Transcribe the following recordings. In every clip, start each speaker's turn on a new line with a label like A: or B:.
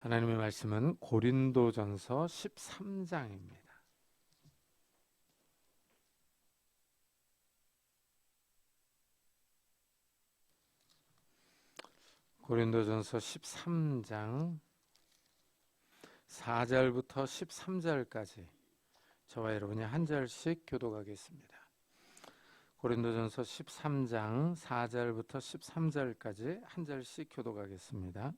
A: 하나님의 말씀은 고린도전서 13장입니다. 고린도전서 13장 4절부터 13절까지 저와 여러분이 한 절씩 교독하겠습니다. 고린도전서 13장 4절부터 13절까지 한 절씩 교독하겠습니다.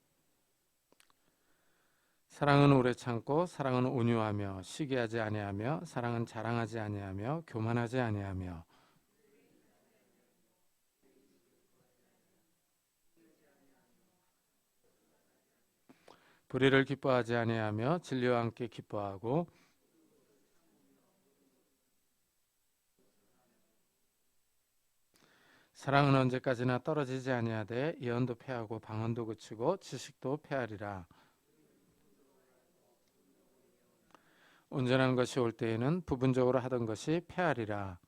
A: 사랑은 오래 참고 사랑은 온유하며 시기하지 아니하며 사랑은 자랑하지 아니하며 교만하지 아니하며 불의를 기뻐하지 아니하며 진리와 함께 기뻐하고 사랑은 언제까지나 떨어지지 아니하되 예언도 패하고 방언도 그치고 지식도 패하리라. 온전한 것이 올 때에는 부분적으로 하던 것이 패하리라.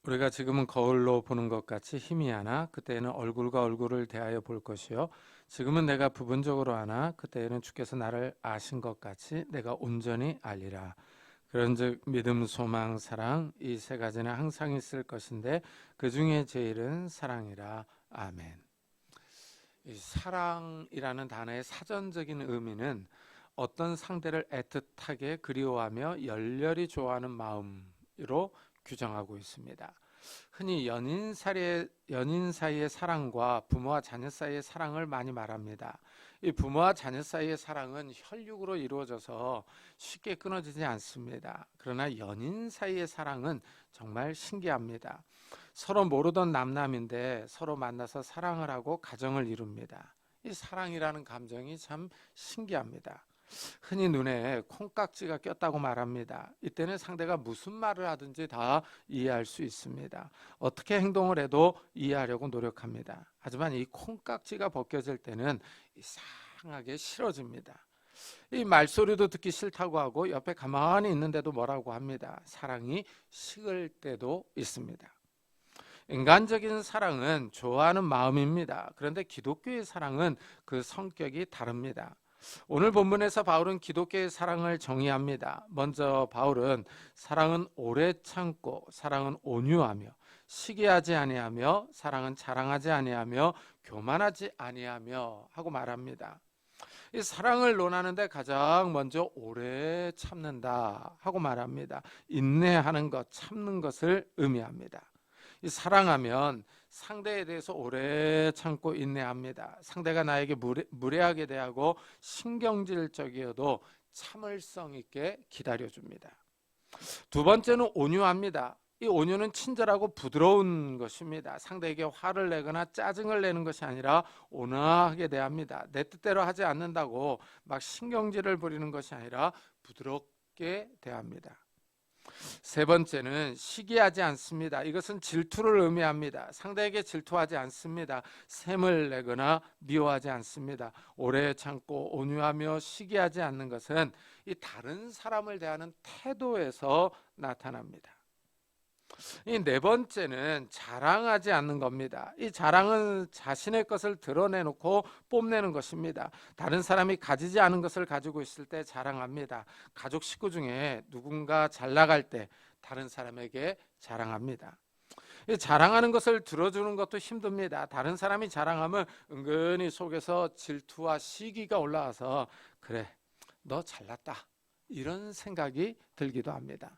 A: 우리가 지금은 거울로 보는 것 같이 희미하나 그때에는 얼굴과 얼굴을 대하여 볼 것이요 지금은 내가 부분적으로 하나 그때에는 주께서 나를 아신 것 같이 내가 온전히 알리라. 그런즉 믿음, 소망, 사랑 이 세 가지는 항상 있을 것인데 그 중에 제일은 사랑이라. 아멘. 이 사랑이라는 단어의 사전적인 의미는 어떤 상대를 애틋하게 그리워하며 열렬히 좋아하는 마음으로 규정하고 있습니다. 흔히 연인 사이의 사랑과 부모와 자녀 사이의 사랑을 많이 말합니다. 이 부모와 자녀 사이의 사랑은 혈육으로 이루어져서 쉽게 끊어지지 않습니다. 그러나 연인 사이의 사랑은 정말 신기합니다. 서로 모르던 남남인데 서로 만나서 사랑을 하고 가정을 이룹니다. 이 사랑이라는 감정이 참 신기합니다. 흔히 눈에 콩깍지가 꼈다고 말합니다. 이때는 상대가 무슨 말을 하든지 다 이해할 수 있습니다. 어떻게 행동을 해도 이해하려고 노력합니다. 하지만 이 콩깍지가 벗겨질 때는 이상하게 싫어집니다. 이 말소리도 듣기 싫다고 하고 옆에 가만히 있는데도 뭐라고 합니다. 사랑이 식을 때도 있습니다. 인간적인 사랑은 좋아하는 마음입니다. 그런데 기독교의 사랑은 그 성격이 다릅니다. 오늘 본문에서 바울은 기독교의 사랑을 정의합니다. 먼저 바울은 사랑은 오래 참고 사랑은 온유하며 시기하지 아니하며 사랑은 자랑하지 아니하며 교만하지 아니하며 하고 말합니다. 이 사랑을 논하는데 가장 먼저 오래 참는다 하고 말합니다. 인내하는 것, 참는 것을 의미합니다. 이 사랑하면 상대에 대해서 오래 참고 인내합니다. 상대가 나에게 무례하게 대하고 신경질적이어도 참을성 있게 기다려줍니다. 두 번째는 온유합니다. 이 온유는 친절하고 부드러운 것입니다. 상대에게 화를 내거나 짜증을 내는 것이 아니라 온화하게 대합니다. 내 뜻대로 하지 않는다고 막 신경질을 부리는 것이 아니라 부드럽게 대합니다. 세 번째는 시기하지 않습니다. 이것은 질투를 의미합니다. 상대에게 질투하지 않습니다. 샘을 내거나 미워하지 않습니다. 오래 참고 온유하며 시기하지 않는 것은 이 다른 사람을 대하는 태도에서 나타납니다. 이 네 번째는 자랑하지 않는 겁니다. 이 자랑은 자신의 것을 드러내놓고 뽐내는 것입니다. 다른 사람이 가지지 않은 것을 가지고 있을 때 자랑합니다. 가족 식구 중에 누군가 잘 나갈 때 다른 사람에게 자랑합니다. 이 자랑하는 것을 들어주는 것도 힘듭니다. 다른 사람이 자랑하면 은근히 속에서 질투와 시기가 올라와서 그래, 너 잘났다 이런 생각이 들기도 합니다.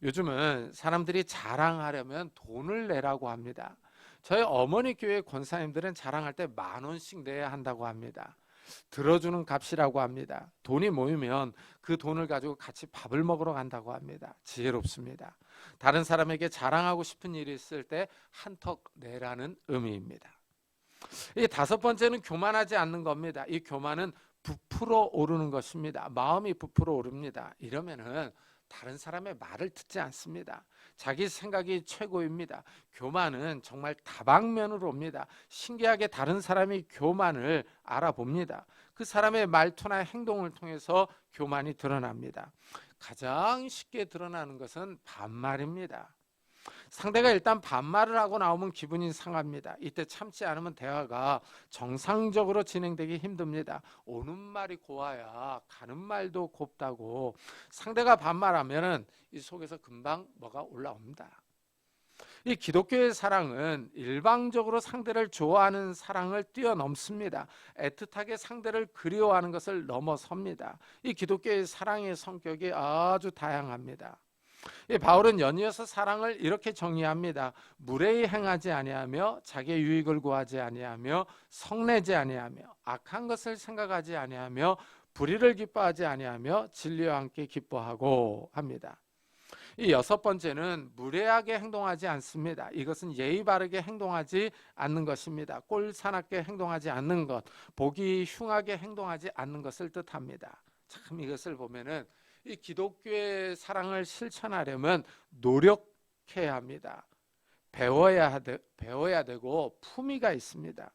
A: 요즘은 사람들이 자랑하려면 돈을 내라고 합니다. 저희 어머니 교회 권사님들은 자랑할 때 10,000원씩 내야 한다고 합니다. 들어주는 값이라고 합니다. 돈이 모이면 그 돈을 가지고 같이 밥을 먹으러 간다고 합니다. 지혜롭습니다. 다른 사람에게 자랑하고 싶은 일이 있을 때 한턱 내라는 의미입니다. 이 다섯 번째는 교만하지 않는 겁니다. 이 교만은 부풀어 오르는 것입니다. 마음이 부풀어 오릅니다. 이러면은 다른 사람의 말을 듣지 않습니다. 자기 생각이 최고입니다. 교만은 정말 다방면으로 옵니다. 신기하게 다른 사람이 교만을 알아봅니다. 그 사람의 말투나 행동을 통해서 교만이 드러납니다. 가장 쉽게 드러나는 것은 반말입니다. 상대가 일단 반말을 하고 나오면 기분이 상합니다. 이때 참지 않으면 대화가 정상적으로 진행되기 힘듭니다. 오는 말이 고와야 가는 말도 곱다고 상대가 반말하면은 이 속에서 금방 뭐가 올라옵니다. 이 기독교의 사랑은 일방적으로 상대를 좋아하는 사랑을 뛰어넘습니다. 애틋하게 상대를 그리워하는 것을 넘어섭니다. 이 기독교의 사랑의 성격이 아주 다양합니다. 이 바울은 연이어서 사랑을 이렇게 정의합니다. 무례히 행하지 아니하며 자기의 유익을 구하지 아니하며 성내지 아니하며 악한 것을 생각하지 아니하며 불의를 기뻐하지 아니하며 진리와 함께 기뻐하고 합니다. 이 여섯 번째는 무례하게 행동하지 않습니다. 이것은 예의 바르게 행동하지 않는 것입니다. 꼴사납게 행동하지 않는 것, 보기 흉하게 행동하지 않는 것을 뜻합니다. 참 이것을 보면은 이 기독교의 사랑을 실천하려면 노력해야 합니다. 배워야 되고 품위가 있습니다.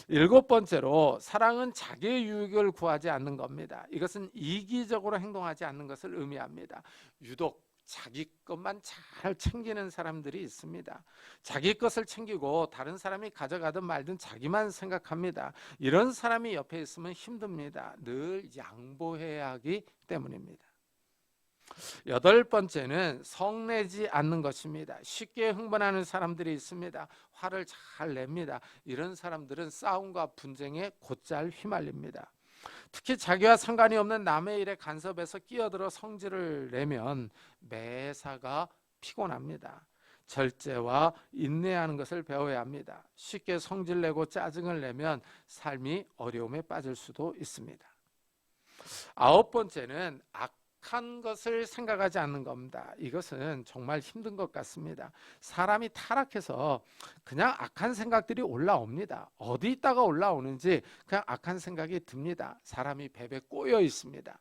A: 일곱 번째로 사랑은 자기의 유익을 구하지 않는 겁니다. 이것은 이기적으로 행동하지 않는 것을 의미합니다. 유독 자기 것만 잘 챙기는 사람들이 있습니다. 자기 것을 챙기고 다른 사람이 가져가든 말든 자기만 생각합니다. 이런 사람이 옆에 있으면 힘듭니다. 늘 양보해야 하기 때문입니다. 여덟 번째는 성내지 않는 것입니다. 쉽게 흥분하는 사람들이 있습니다. 화를 잘 냅니다. 이런 사람들은 싸움과 분쟁에 곧잘 휘말립니다. 특히 자기와 상관이 없는 남의 일에 간섭해서 끼어들어 성질을 내면 매사가 피곤합니다. 절제와 인내하는 것을 배워야 합니다. 쉽게 성질내고 짜증을 내면 삶이 어려움에 빠질 수도 있습니다. 아홉 번째는 악한 것을 생각하지 않는 겁니다. 이것은 정말 힘든 것 같습니다. 사람이 타락해서 그냥 악한 생각들이 올라옵니다. 어디 있다가 올라오는지 그냥 악한 생각이 듭니다. 사람이 배에 꼬여 있습니다.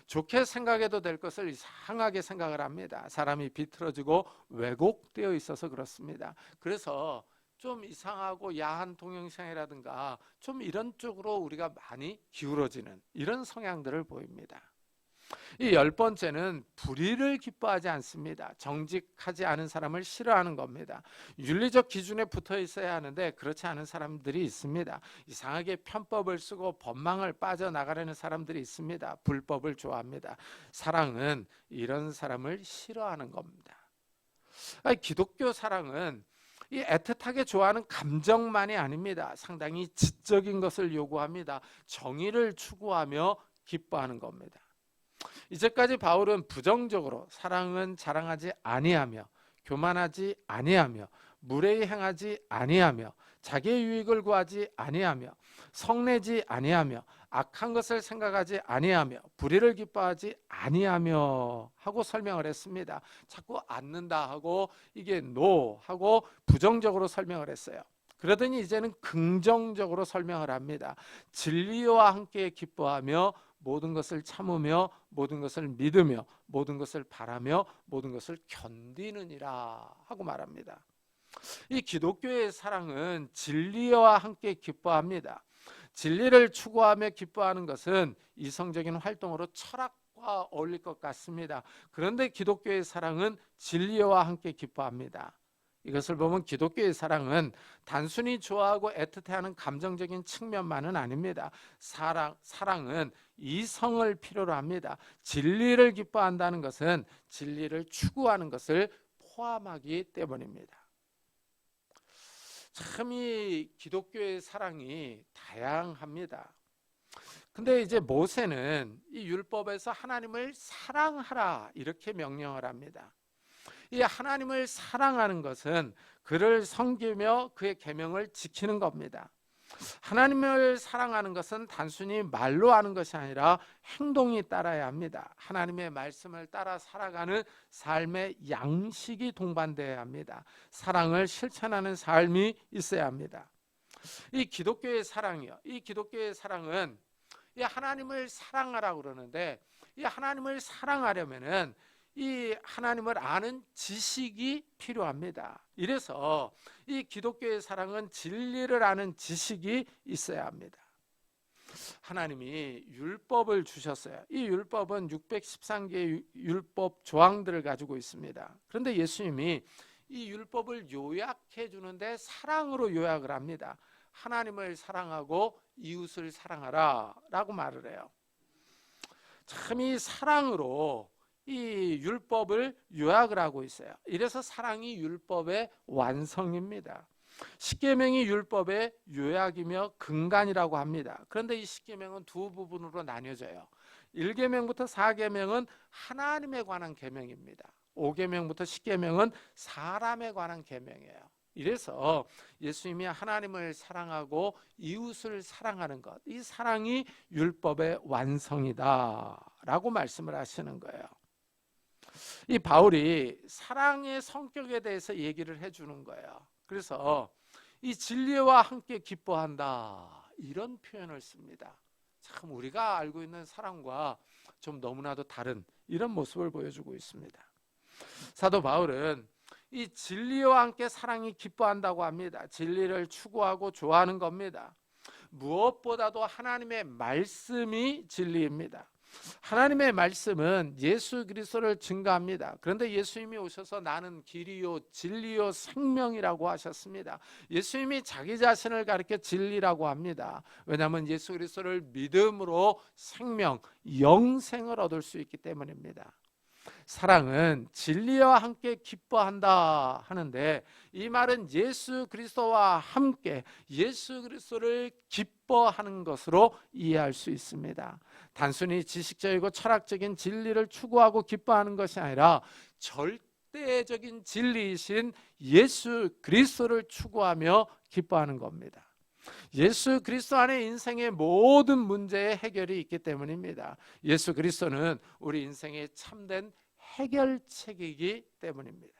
A: 좋게 생각해도 될 것을 이상하게 생각을 합니다. 사람이 비틀어지고 왜곡되어 있어서 그렇습니다. 그래서 좀 이상하고 야한 동영상이라든가 좀 이런 쪽으로 우리가 많이 기울어지는 이런 성향들을 보입니다. 이 열 번째는 불의를 기뻐하지 않습니다. 정직하지 않은 사람을 싫어하는 겁니다. 윤리적 기준에 붙어 있어야 하는데 그렇지 않은 사람들이 있습니다. 이상하게 편법을 쓰고 법망을 빠져나가려는 사람들이 있습니다. 불법을 좋아합니다. 사랑은 이런 사람을 싫어하는 겁니다. 기독교 사랑은 이 애틋하게 좋아하는 감정만이 아닙니다. 상당히 지적인 것을 요구합니다. 정의를 추구하며 기뻐하는 겁니다. 이제까지 바울은 부정적으로 사랑은 자랑하지 아니하며 교만하지 아니하며 무례히 행하지 아니하며 자기의 유익을 구하지 아니하며 성내지 아니하며 악한 것을 생각하지 아니하며 불의를 기뻐하지 아니하며 하고 설명을 했습니다. 자꾸 않는다 하고 이게 no 하고 부정적으로 설명을 했어요. 그러더니 이제는 긍정적으로 설명을 합니다. 진리와 함께 기뻐하며 모든 것을 참으며 모든 것을 믿으며 모든 것을 바라며 모든 것을 견디느니라 하고 말합니다. 이 기독교의 사랑은 진리와 함께 기뻐합니다. 진리를 추구하며 기뻐하는 것은 이성적인 활동으로 철학과 어울릴 것 같습니다. 그런데 기독교의 사랑은 진리와 함께 기뻐합니다. 이것을 보면 기독교의 사랑은 단순히 좋아하고 애틋해하는 감정적인 측면만은 아닙니다. 사랑은 이성을 필요로 합니다. 진리를 기뻐한다는 것은 진리를 추구하는 것을 포함하기 때문입니다. 참 이 기독교의 사랑이 다양합니다. 근데 이제 모세는 이 율법에서 하나님을 사랑하라 이렇게 명령을 합니다. 이 하나님을 사랑하는 것은 그를 섬기며 그의 계명을 지키는 겁니다. 하나님을 사랑하는 것은 단순히 말로 하는 것이 아니라 행동이 따라야 합니다. 하나님의 말씀을 따라 살아가는 삶의 양식이 동반되어야 합니다. 사랑을 실천하는 삶이 있어야 합니다. 이 기독교의 사랑이요. 이 기독교의 사랑은 이 하나님을 사랑하라고 그러는데 이 하나님을 사랑하려면은 이 하나님을 아는 지식이 필요합니다. 이래서 이 기독교의 사랑은 진리를 아는 지식이 있어야 합니다. 하나님이 율법을 주셨어요. 이 율법은 613개의 율법 조항들을 가지고 있습니다. 그런데 예수님이 이 율법을 요약해 주는데 사랑으로 요약을 합니다. 하나님을 사랑하고 이웃을 사랑하라 라고 말을 해요. 참 이 사랑으로 이 율법을 요약을 하고 있어요. 이래서 사랑이 율법의 완성입니다. 십계명이 율법의 요약이며 근간이라고 합니다. 그런데 이 십계명은 두 부분으로 나뉘어져요. 1계명부터 4계명은 하나님에 관한 계명입니다. 5계명부터 10계명은 사람에 관한 계명이에요. 이래서 예수님이 하나님을 사랑하고 이웃을 사랑하는 것, 이 사랑이 율법의 완성이다라고 말씀을 하시는 거예요. 이 바울이 사랑의 성격에 대해서 얘기를 해주는 거예요. 그래서 이 진리와 함께 기뻐한다 이런 표현을 씁니다. 참 우리가 알고 있는 사랑과 좀 너무나도 다른 이런 모습을 보여주고 있습니다. 사도 바울은 이 진리와 함께 사랑이 기뻐한다고 합니다. 진리를 추구하고 좋아하는 겁니다. 무엇보다도 하나님의 말씀이 진리입니다. 하나님의 말씀은 예수 그리스도를 증거합니다. 그런데 예수님이 오셔서 나는 길이요 진리요 생명이라고 하셨습니다. 예수님이 자기 자신을 가리켜 진리라고 합니다. 왜냐하면 예수 그리스도를 믿음으로 생명, 영생을 얻을 수 있기 때문입니다. 사랑은 진리와 함께 기뻐한다 하는데 이 말은 예수 그리스도와 함께 예수 그리스도를 기뻐하는 것으로 이해할 수 있습니다. 단순히 지식적이고 철학적인 진리를 추구하고 기뻐하는 것이 아니라 절대적인 진리이신 예수 그리스도를 추구하며 기뻐하는 겁니다. 예수 그리스도 안에 인생의 모든 문제의 해결이 있기 때문입니다. 예수 그리스도는 우리 인생의 참된 해결책이기 때문입니다.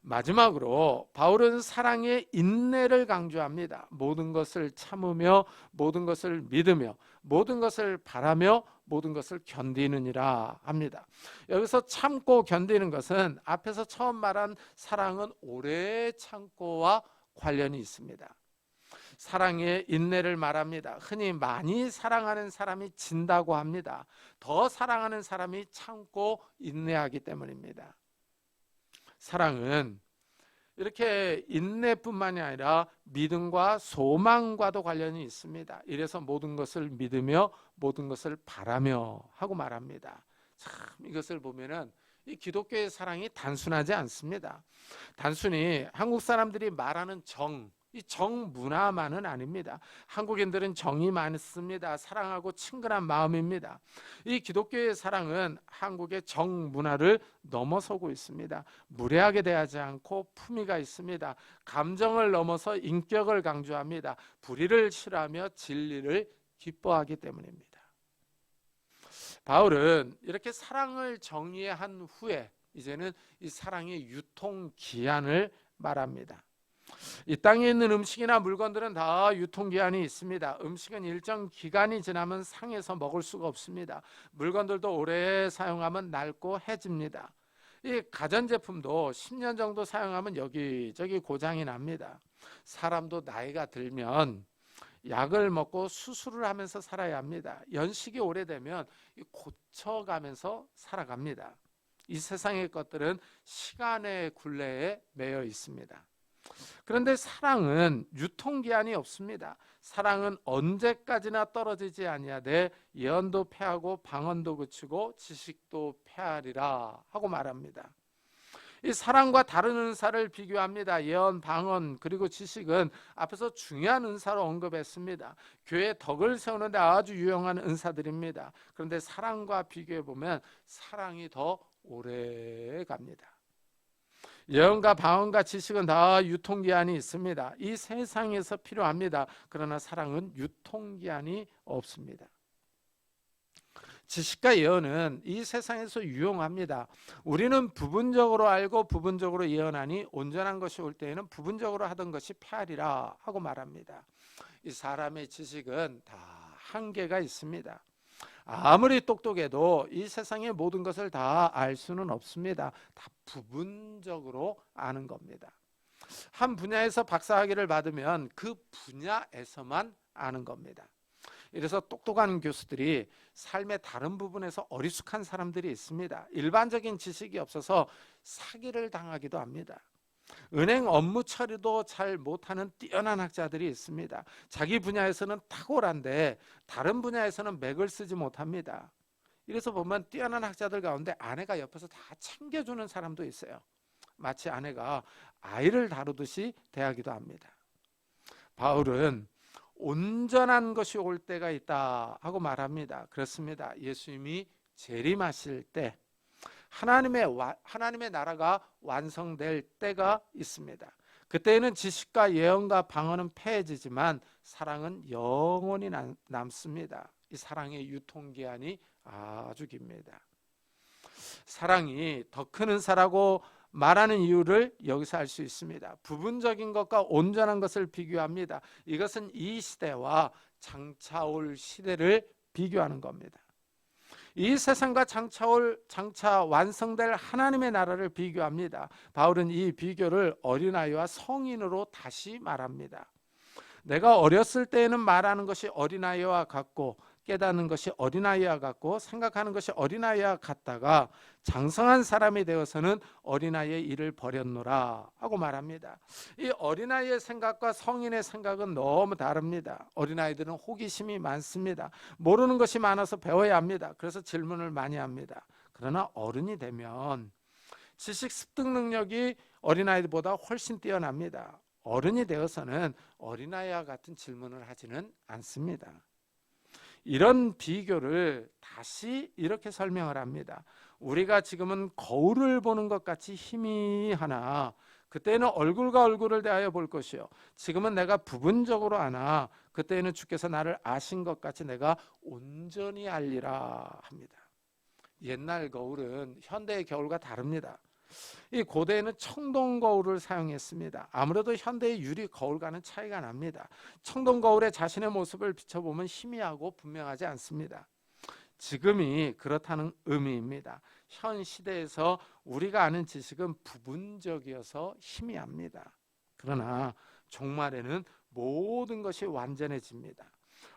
A: 마지막으로 바울은 사랑의 인내를 강조합니다. 모든 것을 참으며 모든 것을 믿으며 모든 것을 바라며 모든 것을 견디느니라 합니다. 여기서 참고 견디는 것은 앞에서 처음 말한 사랑은 오래 참고와 관련이 있습니다. 사랑의 인내를 말합니다. 흔히 많이 사랑하는 사람이 진다고 합니다. 더 사랑하는 사람이 참고 인내하기 때문입니다. 사랑은 이렇게 인내뿐만이 아니라 믿음과 소망과도 관련이 있습니다. 이래서 모든 것을 믿으며 모든 것을 바라며 하고 말합니다. 참 이것을 보면은 이 기독교의 사랑이 단순하지 않습니다. 단순히 한국 사람들이 말하는 이 정 문화만은 아닙니다. 한국인들은 정이 많습니다. 사랑하고 친근한 마음입니다. 이 기독교의 사랑은 한국의 정 문화를 넘어서고 있습니다. 무례하게 대하지 않고 품위가 있습니다. 감정을 넘어서 인격을 강조합니다. 불의를 싫어하며 진리를 기뻐하기 때문입니다. 바울은 이렇게 사랑을 정의한 후에 이제는 이 사랑의 유통 기한을 말합니다. 이 땅에 있는 음식이나 물건들은 다 유통기한이 있습니다. 음식은 일정 기간이 지나면 상해서 먹을 수가 없습니다. 물건들도 오래 사용하면 낡고 해집니다. 이 가전제품도 10년 정도 사용하면 여기저기 고장이 납니다. 사람도 나이가 들면 약을 먹고 수술을 하면서 살아야 합니다. 연식이 오래되면 고쳐가면서 살아갑니다. 이 세상의 것들은 시간의 굴레에 매여 있습니다. 그런데 사랑은 유통기한이 없습니다. 사랑은 언제까지나 떨어지지 아니하되 예언도 패하고 방언도 그치고 지식도 패하리라 하고 말합니다. 이 사랑과 다른 은사를 비교합니다. 예언, 방언 그리고 지식은 앞에서 중요한 은사로 언급했습니다. 교회의 덕을 세우는 데 아주 유용한 은사들입니다. 그런데 사랑과 비교해 보면 사랑이 더 오래 갑니다. 예언과 방언과 지식은 다 유통기한이 있습니다. 이 세상에서 필요합니다. 그러나 사랑은 유통기한이 없습니다. 지식과 예언은 이 세상에서 유용합니다. 우리는 부분적으로 알고 부분적으로 예언하니 온전한 것이 올 때에는 부분적으로 하던 것이 패하리라 하고 말합니다. 이 사람의 지식은 다 한계가 있습니다. 아무리 똑똑해도 이 세상의 모든 것을 다 알 수는 없습니다. 다 부분적으로 아는 겁니다. 한 분야에서 박사학위를 받으면 그 분야에서만 아는 겁니다. 이래서 똑똑한 교수들이 삶의 다른 부분에서 어리숙한 사람들이 있습니다. 일반적인 지식이 없어서 사기를 당하기도 합니다. 은행 업무 처리도 잘 못하는 뛰어난 학자들이 있습니다. 자기 분야에서는 탁월한데 다른 분야에서는 맥을 쓰지 못합니다. 이래서 보면 뛰어난 학자들 가운데 아내가 옆에서 다 챙겨주는 사람도 있어요. 마치 아내가 아이를 다루듯이 대하기도 합니다. 바울은 온전한 것이 올 때가 있다 하고 말합니다. 그렇습니다. 예수님이 재림하실 때 하나님의 나라가 완성될 때가 있습니다. 그때에는 지식과 예언과 방언은 패해지지만 사랑은 영원히 남습니다. 이 사랑의 유통기한이 아주 깁니다. 사랑이 더 큰 은사라고 말하는 이유를 여기서 알 수 있습니다. 부분적인 것과 온전한 것을 비교합니다. 이것은 이 시대와 장차올 시대를 비교하는 겁니다. 이 세상과 장차 완성될 하나님의 나라를 비교합니다. 바울은 이 비교를 어린아이와 성인으로 다시 말합니다. 내가 어렸을 때에는 말하는 것이 어린아이와 같고 깨닫는 것이 어린아이와 같고 생각하는 것이 어린아이와 같다가 장성한 사람이 되어서는 어린아이의 일을 버렸노라 하고 말합니다. 이 어린아이의 생각과 성인의 생각은 너무 다릅니다. 어린아이들은 호기심이 많습니다. 모르는 것이 많아서 배워야 합니다. 그래서 질문을 많이 합니다. 그러나 어른이 되면 지식 습득 능력이 어린아이들보다 훨씬 뛰어납니다. 어른이 되어서는 어린아이와 같은 질문을 하지는 않습니다. 이런 비교를 다시 이렇게 설명을 합니다. 우리가 지금은 거울을 보는 것 같이 희미하나 그때는 얼굴과 얼굴을 대하여 볼 것이요 지금은 내가 부분적으로 아나 그때는 주께서 나를 아신 것 같이 내가 온전히 알리라 합니다. 옛날 거울은 현대의 거울과 다릅니다. 이 고대에는 청동 거울을 사용했습니다. 아무래도 현대의 유리 거울과는 차이가 납니다. 청동 거울에 자신의 모습을 비춰보면 희미하고 분명하지 않습니다. 지금이 그렇다는 의미입니다. 현 시대에서 우리가 아는 지식은 부분적이어서 희미합니다. 그러나 종말에는 모든 것이 완전해집니다.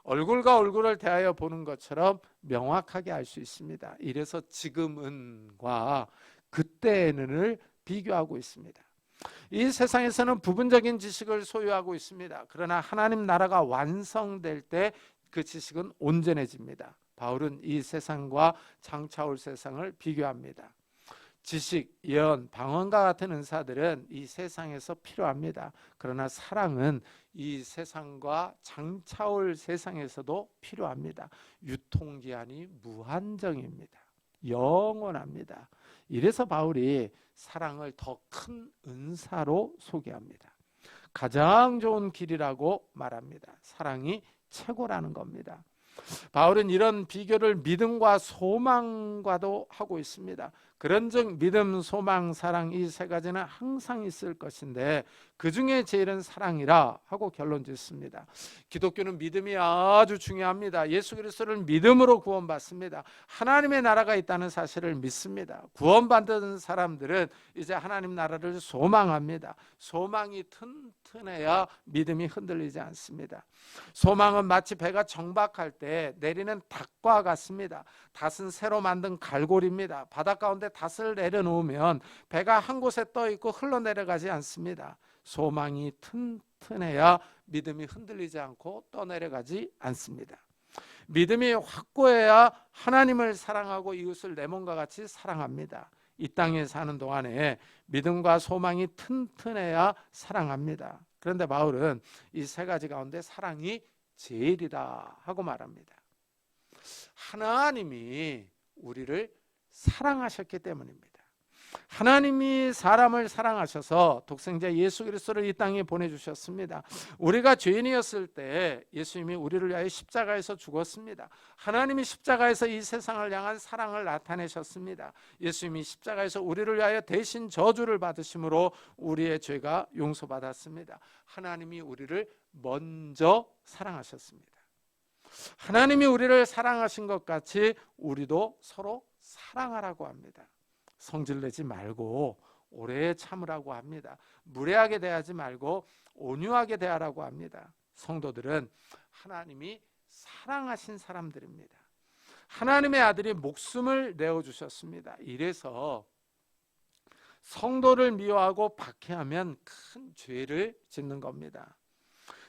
A: 얼굴과 얼굴을 대하여 보는 것처럼 명확하게 알 수 있습니다. 이래서 지금은과 그때는을 비교하고 있습니다. 이 세상에서는 부분적인 지식을 소유하고 있습니다. 그러나 하나님 나라가 완성될 때 그 지식은 온전해집니다. 바울은 이 세상과 장차올 세상을 비교합니다. 지식, 예언, 방언과 같은 은사들은 이 세상에서 필요합니다. 그러나 사랑은 이 세상과 장차올 세상에서도 필요합니다. 유통기한이 무한정입니다. 영원합니다. 이래서 바울이 사랑을 더 큰 은사로 소개합니다. 가장 좋은 길이라고 말합니다. 사랑이 최고라는 겁니다. 바울은 이런 비교를 믿음과 소망과도 하고 있습니다. 그런즉 믿음, 소망, 사랑 이 세 가지는 항상 있을 것인데 그 중에 제일은 사랑이라 하고 결론 짓습니다. 기독교는 믿음이 아주 중요합니다. 예수 그리스도를 믿음으로 구원받습니다. 하나님의 나라가 있다는 사실을 믿습니다. 구원받은 사람들은 이제 하나님 나라를 소망합니다. 소망이 튼튼해야 믿음이 흔들리지 않습니다. 소망은 마치 배가 정박할 때 내리는 닷과 같습니다. 닷은 새로 만든 갈고리입니다. 바닷 가운데 닷을 내려놓으면 배가 한 곳에 떠 있고 흘러내려가지 않습니다. 소망이 튼튼해야 믿음이 흔들리지 않고 떠내려가지 않습니다. 믿음이 확고해야 하나님을 사랑하고 이웃을 내 몸과 같이 사랑합니다. 이 땅에 사는 동안에 믿음과 소망이 튼튼해야 사랑합니다. 그런데 바울은 이 세 가지 가운데 사랑이 제일이다 하고 말합니다. 하나님이 우리를 사랑하셨기 때문입니다. 하나님이 사람을 사랑하셔서 독생자 예수 그리스도를 이 땅에 보내주셨습니다. 우리가 죄인이었을 때 예수님이 우리를 위하여 십자가에서 죽었습니다. 하나님이 십자가에서 이 세상을 향한 사랑을 나타내셨습니다. 예수님이 십자가에서 우리를 위하여 대신 저주를 받으심으로 우리의 죄가 용서받았습니다. 하나님이 우리를 먼저 사랑하셨습니다. 하나님이 우리를 사랑하신 것 같이 우리도 서로 사랑하라고 합니다. 성질내지 말고 오래 참으라고 합니다. 무례하게 대하지 말고 온유하게 대하라고 합니다. 성도들은 하나님이 사랑하신 사람들입니다. 하나님의 아들이 목숨을 내어주셨습니다. 이래서 성도를 미워하고 박해하면 큰 죄를 짓는 겁니다.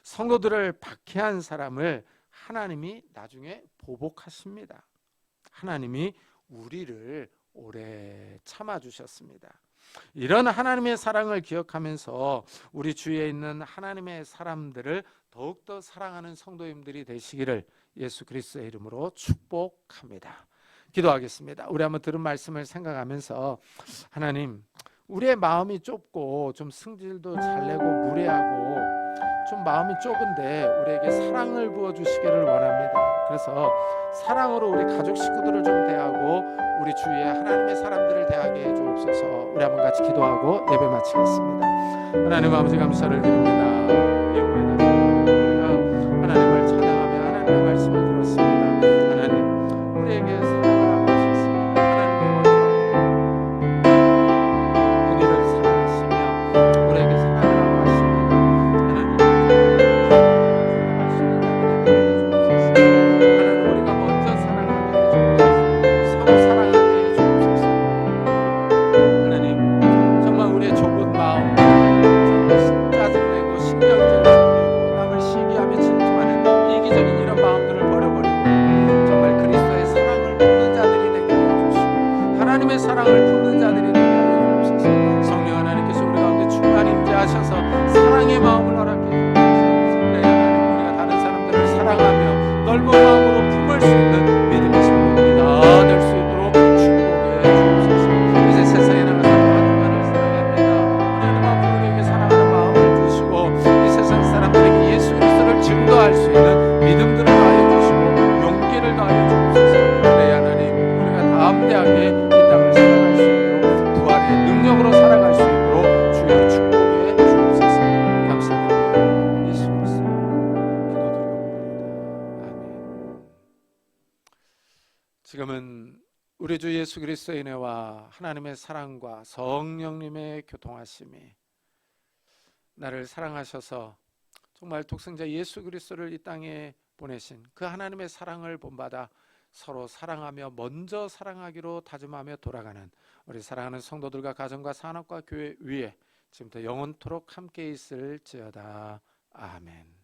A: 성도들을 박해한 사람을 하나님이 나중에 보복하십니다. 하나님이 우리를 오래 참아주셨습니다. 이런 하나님의 사랑을 기억하면서 우리 주위에 있는 하나님의 사람들을 더욱더 사랑하는 성도님들이 되시기를 예수 그리스도의 이름으로 축복합니다. 기도하겠습니다. 우리 한번 들은 말씀을 생각하면서 하나님, 우리의 마음이 좁고 좀 승질도 잘 내고 무례하고 좀 마음이 좁은데 우리에게 사랑을 부어주시기를 원합니다. 그래서 사랑으로 우리 가족 식구들을 좀 대하고 우리 주위에 하나님의 사람들을 대하게 해주옵소서. 우리 한번 같이 기도하고 예배 마치겠습니다. 하나님 아버지 감사를 드립니다. 우리가 하나님을 찬양하며 하나님의 말씀을 들었습니다. 하나님, 우리에게 사랑을 하셨습니다. 하나님의 우리를 사랑하시며 우리에게 사랑을 하십니다. 하나님, 하나님 우리가 먼저 사랑하게 해주옵소서. 서로 사랑하게 해주옵소서. 하나님, 정말 우리의 좁은 마음, 짜증내고 신경질 부리고 남을 시기하며 질투하는 이기적인 이런 마음들을 버려버리고 정말 그리스도의 사랑을 품는 자들이 되게 해주시고 하나님의 사랑을 품는 자들이 되게 하여 주옵소서. 성령 하나님께서 우리 가운데 충만히 임재하셔서 사랑의 마음을 허락해 주옵소서. 네, 하나님, 우리가 다른 사람들을 사랑하며 넓은 마음으로 품을 수 있는 믿음의 성도들이 다 될 수 있도록 축복해 주옵소서. 이제 세상에 나가서 누군가를 사랑합니다. 하나님 아버지, 우리에게 사랑하는 마음을 주시고 이 세상 사람들에게 예수 그리스도를 증거할 수 있는 믿음들을 더하여 주시고 용기를 더하여 주옵소서. 네, 하나님, 우리가 담대하게 이 땅을 살아갈 수 있도록 부활의 능력으로 살아갈 수 있도록 주여 축복해 주옵소서. 감사드리며 예수 그리스도 기도드리옵나이다. 아멘. 지금은 우리 주 예수 그리스도의 은혜와 하나님의 사랑과 성령님의 교통하심이 나를 사랑하셔서 정말 독생자 예수 그리스도를 이 땅에 보내신 그 하나님의 사랑을 본받아 서로 사랑하며 먼저 사랑하기로 다짐하며 돌아가는 우리 사랑하는 성도들과 가정과 산업과 교회 위에 지금부터 영원토록 함께 있을지어다. 아멘.